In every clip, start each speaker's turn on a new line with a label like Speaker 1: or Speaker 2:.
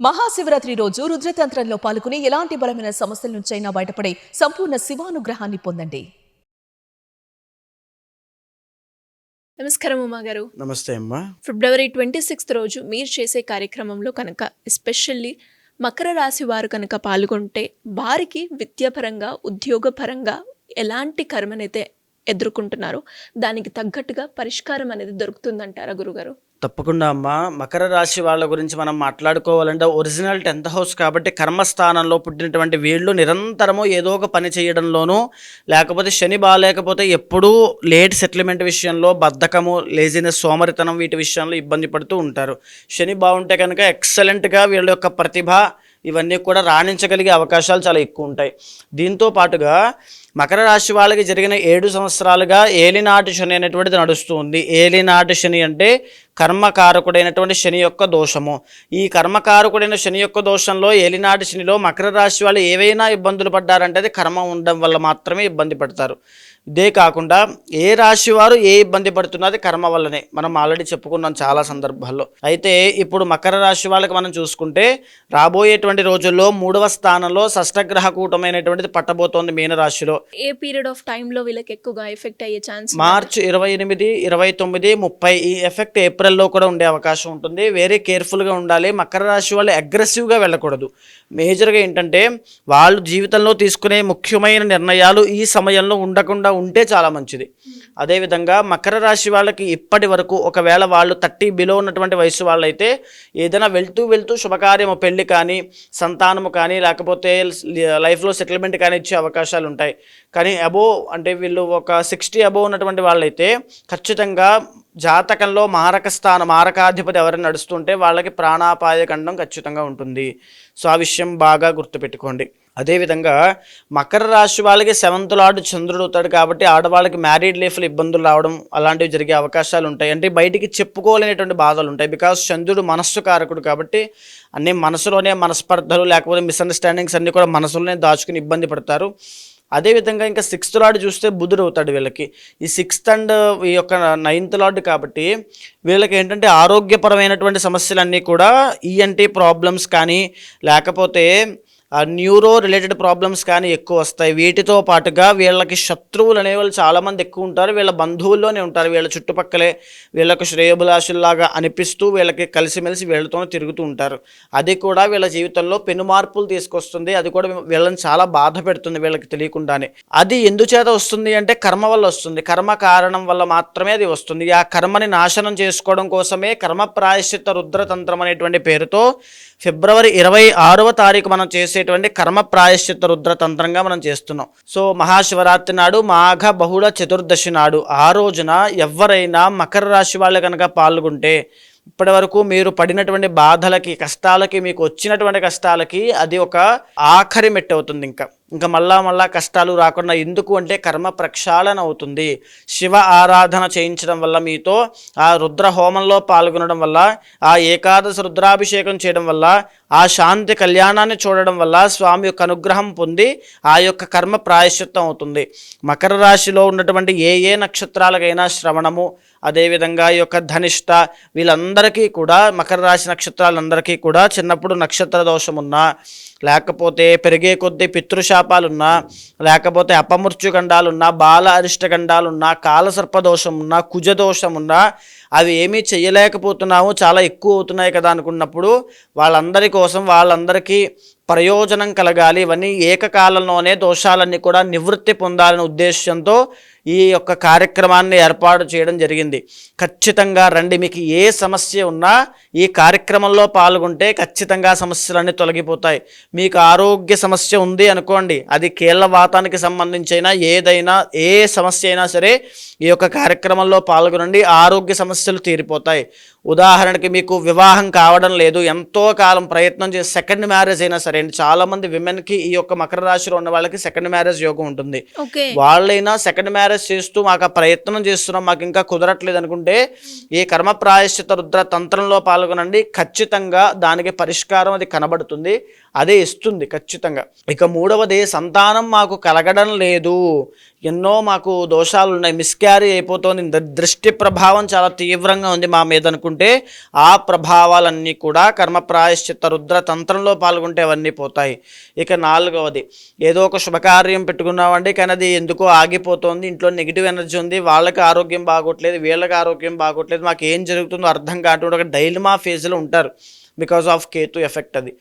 Speaker 1: మహాశివరాత్రి రోజు రుద్రతంత్రంలో పాల్గొని ఎలాంటి బలమైన సమస్యల నుంచైనా బయటపడే సంపూర్ణ శివానుగ్రహాన్ని పొందండి.
Speaker 2: నమస్కారం ఉమా గారు.
Speaker 3: నమస్తే అమ్మా.
Speaker 2: ఫిబ్రవరి 26 రోజు మీరు చేసే కార్యక్రమంలో కనుక ఎస్పెషల్లీ మకర రాశి వారు కనుక పాల్గొంటే వారికి విద్యాపరంగా ఉద్యోగపరంగా ఎలాంటి కర్మనైతే ఎదుర్కొంటున్నారో దానికి తగ్గట్టుగా పరిష్కారం అనేది దొరుకుతుందంటారా గురుగారు?
Speaker 3: తప్పకుండా అమ్మా. మకర రాశి వాళ్ళ గురించి మనం మాట్లాడుకోవాలంటే ఒరిజినల్ 10th హౌస్ కాబట్టి కర్మస్థానంలో పుట్టినటువంటి వీళ్ళు నిరంతరము ఏదో ఒక పని చేయడంలోనూ, లేకపోతే శని బాగాలేకపోతే ఎప్పుడూ లేట్ సెటిల్మెంట్ విషయంలో బద్ధకము, లేజినెస్, సోమరితనం వీటి విషయంలో ఇబ్బంది పడుతూ ఉంటారు. శని బాగుంటే కనుక ఎక్సలెంట్గా వీళ్ళ యొక్క ప్రతిభ ఇవన్నీ కూడా రాణించగలిగే అవకాశాలు చాలా ఎక్కువ ఉంటాయి. దీంతో పాటుగా మకర రాశి వాళ్ళకి జరిగిన 7 సంవత్సరాలుగా ఏలినాటి శని అనేటువంటిది నడుస్తూ ఉంది. ఏలినాటి శని అంటే కర్మకారకుడైనటువంటి శని యొక్క దోషము. ఈ కర్మకారకుడైన శని యొక్క దోషంలో ఏలినాటి శనిలో మకర రాశి వాళ్ళు ఏవైనా ఇబ్బందులు పడ్డారంటే అది కర్మ ఉండడం వల్ల మాత్రమే ఇబ్బంది పడతారు. ఇదే కాకుండా ఏ రాశి వారు ఏ ఇబ్బంది పడుతున్నది కర్మ వల్లనే మనం ఆల్రెడీ చెప్పుకున్నాం చాలా సందర్భాల్లో. అయితే ఇప్పుడు మకర రాశి వాళ్ళకి మనం చూసుకుంటే రాబోయేటువంటి రోజుల్లో 3వ స్థానంలో షష్టగ్రహ కూటమైనటువంటిది పట్టబోతోంది మీనరాశిలో.
Speaker 2: ఏ పీరియడ్ ఆఫ్ టైంలో వీళ్ళకి ఎక్కువగా ఎఫెక్ట్ అయ్యే ఛాన్స్?
Speaker 3: మార్చి 28, 29, 30 ఈ ఎఫెక్ట్ ఏప్రిల్లో కూడా ఉండే అవకాశం ఉంటుంది. వెరీ కేర్ఫుల్గా ఉండాలి. మకర రాశి వాళ్ళు అగ్రెసివ్గా వెళ్ళకూడదు. మేజర్గా ఏంటంటే వాళ్ళు జీవితంలో తీసుకునే ముఖ్యమైన నిర్ణయాలు ఈ సమయంలో ఉండకుండా ఉంటే చాలా మంచిది. అదేవిధంగా మకర రాశి వాళ్ళకి ఇప్పటి వరకు ఒకవేళ వాళ్ళు 30 బిలో ఉన్నటువంటి వయసు వాళ్ళైతే ఏదైనా వెళ్తూ శుభకార్యము, పెళ్లి కానీ, సంతానము కానీ, లేకపోతే లైఫ్లో సెటిల్మెంట్ కానీ ఇచ్చే అవకాశాలు ఉంటాయి. కానీ అబోవ్ అంటే వీళ్ళు ఒక 60 అబోవ్ ఉన్నటువంటి వాళ్ళైతే ఖచ్చితంగా జాతకంలో మారకాధిపతి ఎవరైనా నడుస్తుంటే వాళ్ళకి ప్రాణాపాయ ఖండం ఖచ్చితంగా ఉంటుంది. సో ఆ విషయం బాగా గుర్తుపెట్టుకోండి. అదేవిధంగా మకర రాశి వాళ్ళకి 7th లార్డ్ చంద్రుడు అవుతాడు కాబట్టి ఆడవాళ్ళకి మ్యారీడ్ లైఫ్లో ఇబ్బందులు రావడం అలాంటివి జరిగే అవకాశాలు ఉంటాయి. అంటే బయటికి చెప్పుకోలేనటువంటి బాధలు ఉంటాయి. బికాస్ చంద్రుడు మనస్సు కారకుడు కాబట్టి అన్నీ మనసులోనే మనస్పర్ధలు లేకపోతే మిస్అండర్స్టాండింగ్స్ అన్నీ కూడా మనసులోనే దాచుకుని ఇబ్బంది పడతారు. అదేవిధంగా ఇంకా 6th లార్డ్ చూస్తే బుధుడు అవుతాడు వీళ్ళకి. ఈ 6th అండ్ ఈ యొక్క 9th లార్డ్ కాబట్టి వీళ్ళకి ఏంటంటే ఆరోగ్యపరమైనటువంటి సమస్యలన్నీ కూడా ఈఎన్టీ ప్రాబ్లమ్స్ కానీ లేకపోతే న్యూరో రిలేటెడ్ ప్రాబ్లమ్స్ కానీ ఎక్కువ వస్తాయి. వీటితో పాటుగా వీళ్ళకి శత్రువులు అనేవాళ్ళు చాలామంది ఎక్కువ ఉంటారు. వీళ్ళ బంధువుల్లోనే ఉంటారు. వీళ్ళ చుట్టుపక్కలే వీళ్ళకు శ్రేయోభిలాషుల్లాగా అనిపిస్తూ వీళ్ళకి కలిసిమెలిసి వీళ్ళతోనే తిరుగుతూ ఉంటారు. అది కూడా వీళ్ళ జీవితంలో పెను మార్పులు తీసుకొస్తుంది. అది కూడా వీళ్ళని చాలా బాధ పెడుతుంది వీళ్ళకి తెలియకుండానే. అది ఎందుచేత వస్తుంది అంటే కర్మ వల్ల వస్తుంది. కర్మ కారణం వల్ల మాత్రమే అది వస్తుంది. ఆ కర్మని నాశనం చేసుకోవడం కోసమే కర్మ ప్రాయశ్చిత్త రుద్రతంత్రం అనేటువంటి పేరుతో ఫిబ్రవరి 26వ తారీఖు మనం చేసేటువంటి కర్మ ప్రాయశ్చిత్త రుద్రతంత్రంగా మనం చేస్తున్నాం. సో మహాశివరాత్రి నాడు మాఘ బహుళ చతుర్దశి నాడు ఆ రోజున ఎవరైనా మకర రాశి వాళ్ళు కనుక పాల్గొంటే ఇప్పటి వరకు మీరు పడినటువంటి బాధలకి, కష్టాలకి, మీకు వచ్చినటువంటి కష్టాలకి అది ఒక ఆఖరి మెట్టు అవుతుంది. ఇంకా మళ్ళా కష్టాలు రాకుండా. ఎందుకు అంటే కర్మ ప్రక్షాళన అవుతుంది. శివ ఆరాధన చేయించడం వల్ల, మీతో ఆ రుద్ర హోమంలో పాల్గొనడం వల్ల, ఆ ఏకాదశి రుద్రాభిషేకం చేయడం వల్ల, ఆ శాంతి కళ్యాణాన్ని చూడడం వల్ల స్వామి యొక్క అనుగ్రహం పొంది ఆ యొక్క కర్మ ప్రాయశ్చిత్తం అవుతుంది. మకర రాశిలో ఉన్నటువంటి ఏ నక్షత్రాలకైనా శ్రవణము, అదేవిధంగా ఈ యొక్క ధనిష్ట వీళ్ళందరికీ కూడా మకర రాశి నక్షత్రాలందరికీ కూడా చిన్నప్పుడు నక్షత్ర దోషం ఉన్నా, లేకపోతే పెరిగే కొద్దీ పితృశాపాలున్నా, లేకపోతే అపమృత్యుగండాలున్నా, బాల అరిష్టగండాలున్నా, కాలసర్పదోషం ఉన్నా, కుజదోషం ఉన్నా, అవి ఏమీ చేయలేకపోతున్నాము, చాలా ఎక్కువ అవుతున్నాయి కదా అనుకున్నప్పుడు వాళ్ళందరికీ ప్రయోజనం కలగాలి. ఇవన్నీ ఏకకాలంలోనే దోషాలన్నీ కూడా నివృత్తి పొందాలనే ఉద్దేశంతో ఈ యొక్క కార్యక్రమాన్ని ఏర్పాటు చేయడం జరిగింది. ఖచ్చితంగా రండి. మీకు ఏ సమస్య ఉన్నా ఈ కార్యక్రమంలో పాల్గొంటే ఖచ్చితంగా సమస్యలన్నీ తొలగిపోతాయి. మీకు ఆరోగ్య సమస్య ఉంది అనుకోండి, అది కీళ్ళవాతానికి సంబంధించిన ఏదైనా ఏ సమస్య అయినా సరే ఈ యొక్క కార్యక్రమంలో పాల్గొనండి. ఆరోగ్య సమస్యలు తీరిపోతాయి. ఉదాహరణకి మీకు వివాహం కావడం లేదు, ఎంతో కాలం ప్రయత్నం చేసి సెకండ్ మ్యారేజ్ అయినా సరే, చాలామంది విమెన్కి ఈ యొక్క మకర రాశిలో ఉన్న వాళ్ళకి సెకండ్ మ్యారేజ్ యోగం ఉంటుంది. వాళ్ళైనా సెకండ్ మ్యారేజ్ చేస్తూ మాకు ఆ ప్రయత్నం చేస్తున్నాం, మాకు ఇంకా కుదరట్లేదు అనుకుంటే ఈ కర్మ ప్రాయశ్చిత రుద్ర తంత్రంలో పాల్గొనండి. ఖచ్చితంగా దానికి పరిష్కారం అది కనబడుతుంది, అదే ఇస్తుంది ఖచ్చితంగా. ఇక 3వది సంతానం మాకు కలగడం లేదు, ఎన్నో మాకు దోషాలు ఉన్నాయి, మిస్క్యారీ అయిపోతుంది, దృష్టి ప్రభావం చాలా తీవ్రంగా ఉంది మా మీద అనుకుంటే పాల్గొంటే ఆ ప్రభావాలన్నీ కూడా కర్మ ప్రాయశ్చిత్త రుద్ర తంత్రంలో పాల్గొంటే అవన్నీ పోతాయి. ఇక 4వది, ఏదో ఒక శుభకార్యం పెట్టుకున్నామండి కానీ అది ఎందుకో ఆగిపోతుంది, ఇంట్లో నెగిటివ్ ఎనర్జీ ఉంది, వాళ్ళకి ఆరోగ్యం బాగోట్లేదు, వీళ్ళకి ఆరోగ్యం బాగోట్లేదు, మాకు ఏం జరుగుతుందో అర్థం కావట్లేదు, ఒక డైలమా ఫేజ్లో ఉంటారు బికాజ్ ఆఫ్ కేతు ఎఫెక్ట్ అది.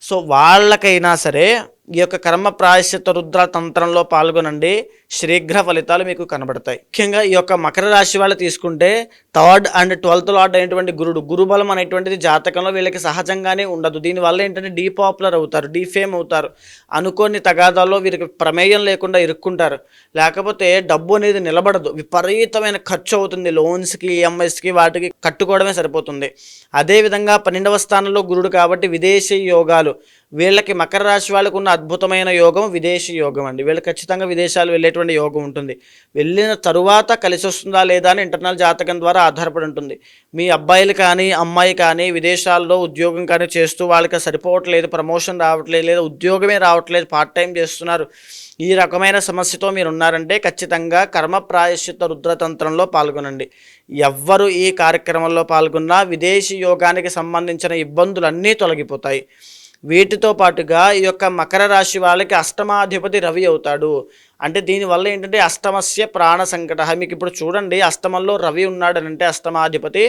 Speaker 3: సో వాళ్ళకైనా సరే ఈ యొక్క కర్మ ప్రాయశ్చిత్త రుద్ర తంత్రంలో పాల్గొనండి, శీఘ్ర ఫలితాలు మీకు కనబడతాయి. ముఖ్యంగా ఈ యొక్క మకర రాశి వాళ్ళు తీసుకుంటే 3rd and 12th లార్డ్ అయినటువంటి గురుబలం అనేటువంటిది జాతకంలో వీళ్ళకి సహజంగానే ఉండదు. దీనివల్ల ఏంటంటే డీపాపులర్ అవుతారు, డీఫేమ్ అవుతారు, అనుకోని తగాదాల్లో వీరికి ప్రమేయం లేకుండా ఇరుక్కుంటారు, లేకపోతే డబ్బు అనేది నిలబడదు, విపరీతమైన ఖర్చు అవుతుంది, లోన్స్కి ఈఎంఐస్కి వాటికి కట్టుకోవడమే సరిపోతుంది. అదేవిధంగా 12వ స్థానంలో గురుడు కాబట్టి విదేశీ యోగాలు, వీళ్ళకి మకర రాశి వాళ్ళకు ఉన్న అద్భుతమైన యోగం విదేశీ యోగం అండి. వీళ్ళు ఖచ్చితంగా విదేశాలు వెళ్ళేటువంటి యోగం ఉంటుంది. వెళ్ళిన తరువాత కలిసి వస్తుందా లేదా అని ఇంటర్నల్ జాతకం ద్వారా ఆధారపడి ఉంటుంది. మీ అబ్బాయిలు కానీ అమ్మాయి కానీ విదేశాల్లో ఉద్యోగం కానీ చేస్తూ వాళ్ళకి సరిపోవట్లేదు, ప్రమోషన్ రావట్లేదు, లేదా ఉద్యోగమే రావట్లేదు, పార్ట్ టైం చేస్తున్నారు, ఈ రకమైన సమస్యతో మీరు ఉన్నారంటే ఖచ్చితంగా కర్మ ప్రాయశ్చిత్త రుద్రతంత్రంలో పాల్గొనండి. ఎవ్వరు ఈ కార్యక్రమంలో పాల్గొన్నా విదేశీ యోగానికి సంబంధించిన ఇబ్బందులన్నీ తొలగిపోతాయి. వీటితో పాటుగా ఈ యొక్క మకర రాశి వాళ్ళకి అష్టమాధిపతి రవి అవుతాడు. అంటే దీనివల్ల ఏంటంటే అష్టమస్య ప్రాణ సంకట. మీకు ఇప్పుడు చూడండి, అష్టమంలో రవి ఉన్నాడనంటే అష్టమాధిపతి,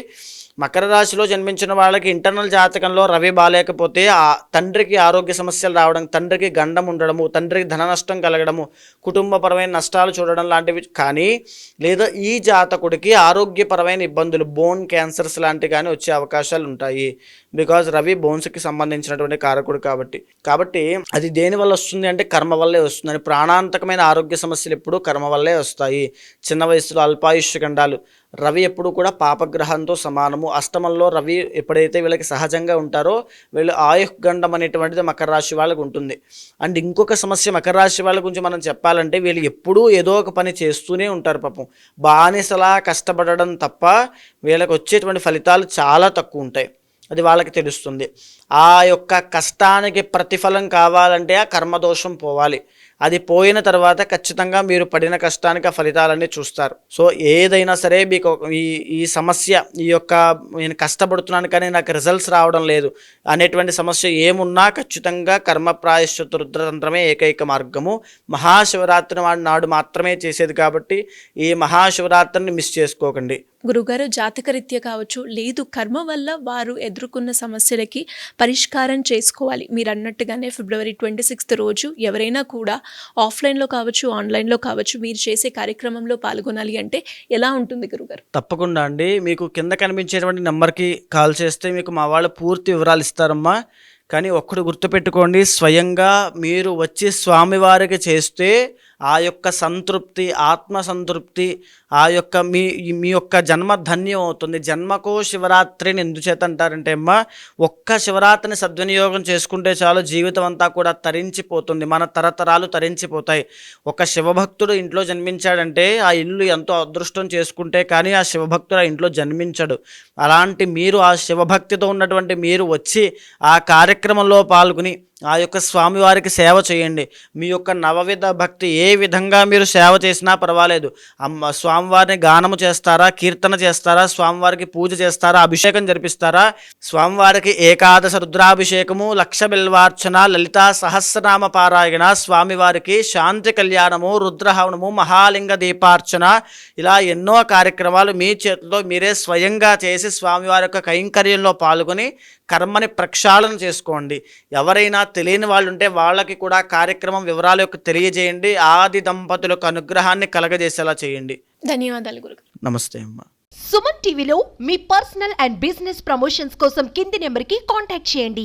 Speaker 3: మకర రాశిలో జన్మించిన వాళ్ళకి ఇంటర్నల్ జాతకంలో రవి బాలేకపోతే ఆ తండ్రికి ఆరోగ్య సమస్యలు రావడం, తండ్రికి గండం ఉండడము, తండ్రికి ధన నష్టం కలగడము, కుటుంబపరమైన నష్టాలు చూడడం లాంటివి కానీ, లేదా ఈ జాతకుడికి ఆరోగ్యపరమైన ఇబ్బందులు, బోన్ క్యాన్సర్స్ లాంటివి కానీ వచ్చే అవకాశాలు ఉంటాయి. బికాజ్ రవి బోన్స్కి సంబంధించినటువంటి కారకుడు కాబట్టి అది దేని వల్ల వస్తుంది అంటే కర్మ వల్లే వస్తుంది. అని ప్రాణాంతకమైన ఆరోగ్య సమస్యలు ఎప్పుడూ కర్మ వల్లే వస్తాయి. చిన్న వయసులో అల్పాయుష్య గండాలు, రవి ఎప్పుడు కూడా పాపగ్రహంతో సమానము. అష్టమంలో రవి ఎప్పుడైతే వీళ్ళకి సహజంగా ఉంటారో వీళ్ళు ఆయుగండం అనేటువంటిది మకర రాశి వాళ్ళకు ఉంటుంది. అండ్ ఇంకొక సమస్య మకర రాశి వాళ్ళ గురించి మనం చెప్పాలంటే వీళ్ళు ఎప్పుడూ ఏదో ఒక పని చేస్తూనే ఉంటారు. పాపం బానిసలా కష్టపడడం తప్ప వీళ్ళకి వచ్చేటువంటి ఫలితాలు చాలా తక్కువ ఉంటాయి, అది వాళ్ళకి తెలుస్తుంది. ఆ యొక్క కష్టానికి ప్రతిఫలం కావాలంటే ఆ కర్మదోషం పోవాలి. అది పోయిన తర్వాత ఖచ్చితంగా మీరు పడిన కష్టానికి ఆ ఫలితాలన్నీ చూస్తారు. సో ఏదైనా సరే మీకు ఈ సమస్య, ఈ యొక్క నేను కష్టపడుతున్నాను కానీ నాకు రిజల్ట్స్ రావడం లేదు అనేటువంటి సమస్య ఏమున్నా ఖచ్చితంగా కర్మ ప్రాయశ్చిత్త రుద్రతంత్రమే ఏకైక మార్గము. మహాశివరాత్రి నాడు మాత్రమే చేసేది కాబట్టి ఈ మహాశివరాత్రిని మిస్ చేసుకోకండి.
Speaker 2: గురుగారు, జాతకరీత్యా కావచ్చు, లేదు కర్మ వల్ల వారు ఎదుర్కొన్న సమస్యలకి పరిష్కారం చేసుకోవాలి. మీరు అన్నట్టుగానే February 26th రోజు ఎవరైనా కూడా ఆఫ్లైన్లో కావచ్చు, ఆన్లైన్లో కావచ్చు, మీరు చేసే కార్యక్రమంలో పాల్గొనాలి అంటే ఎలా ఉంటుంది గురుగారు?
Speaker 3: తప్పకుండా అండి, మీకు కింద కనిపించేటువంటి నెంబర్కి కాల్ చేస్తే మీకు మా వాళ్ళు పూర్తి వివరాలు ఇస్తారమ్మా. కానీ ఒక్కడు గుర్తుపెట్టుకోండి, స్వయంగా మీరు వచ్చి స్వామివారికి చేస్తే ఆ యొక్క సంతృప్తి, ఆత్మ సంతృప్తి, ఆ యొక్క మీ యొక్క జన్మ ధన్యం అవుతుంది. జన్మకో శివరాత్రిని ఎందుచేత అంటారంటే అమ్మ, ఒక్క శివరాత్రిని సద్వినియోగం చేసుకుంటే చాలు, జీవితం అంతా కూడా తరించిపోతుంది, మన తరతరాలు తరించిపోతాయి. ఒక శివభక్తుడు ఇంట్లో జన్మించాడంటే ఆ ఇల్లు ఎంతో అదృష్టం చేసుకుంటే కానీ ఆ శివభక్తుడు ఆ ఇంట్లో జన్మించడు. అలాంటి మీరు, ఆ శివభక్తితో ఉన్నటువంటి మీరు వచ్చి ఆ కార్యక్రమంలో పాల్గొని ఆ యొక్క స్వామివారికి సేవ చేయండి. మీ యొక్క నవవిధ భక్తి ఏ విధంగా మీరు సేవ చేసినా పర్వాలేదు. స్వామివారిని గానము చేస్తారా, కీర్తన చేస్తారా, స్వామివారికి పూజ చేస్తారా, అభిషేకం జరిపిస్తారా, స్వామివారికి ఏకాదశ రుద్రాభిషేకము, లక్ష బిల్వార్చన, లలితా సహస్రనామ పారాయణ, స్వామివారికి శాంతి కళ్యాణము, రుద్రహవనము, మహాలింగ దీపార్చన, ఇలా ఎన్నో కార్యక్రమాలు మీ చేతిలో మీరే స్వయంగా చేసి స్వామివారి యొక్క కైంకర్యంలో పాల్గొని కర్మని ప్రక్షాళన చేసుకోండి. ఎవరైనా తెలియని వాళ్ళు ఉంటే వాళ్ళకి కూడా కార్యక్రమం వివరాల యొక్క తెలియజేయండి. ఆది దంపతులకు అనుగ్రహాన్ని కలగజేసేలా చేయండి.
Speaker 2: ధన్యవాదాలు గురుగారు.
Speaker 3: నమస్తే అమ్మ.
Speaker 4: సుమన్ టీవీలో మీ పర్సనల్ అండ్ బిజినెస్ ప్రమోషన్స్ కోసం కింది నెంబర్కి కాంటాక్ట్ చేయండి.